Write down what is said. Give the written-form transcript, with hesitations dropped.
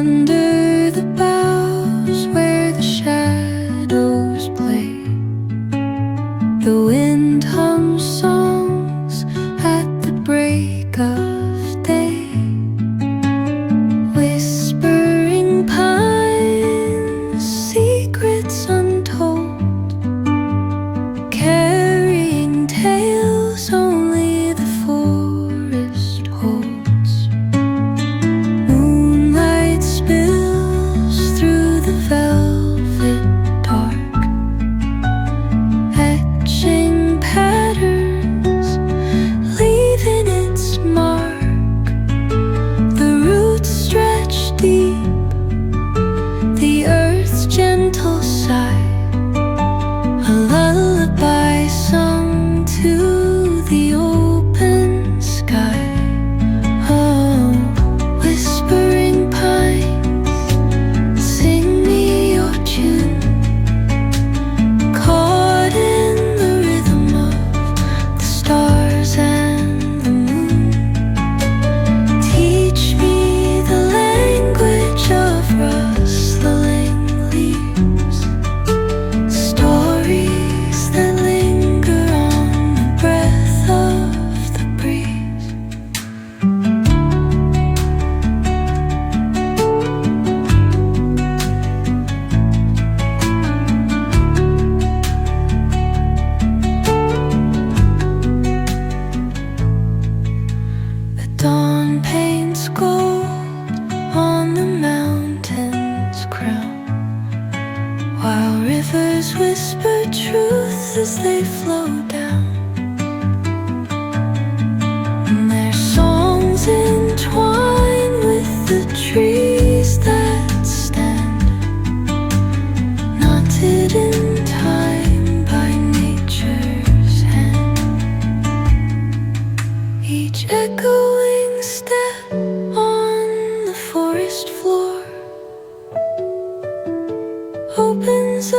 Under the boughs where the shadows play, the wind hums songs at the break of day. Whispering pines, secrets untold, carrying tales only the forest holds. Moonlight spills through the velvet dark, etching patterns, leaving its mark. The roots stretch deep, the earth's gentle sigh, a lullaby sung to the open sky. Oh, whispering pines, sing me your tune, caught in the rhythm of the stars and the moon. Teach me the language of rustling leaves, stories that linger on the breath of the breeze. The dawn paints gold on the mountain's crown, while rivers whisper truth as they flow down. And their songs entwine with the trees that stand, knotted in time by nature's hand. Each echoing step on the forest floor opens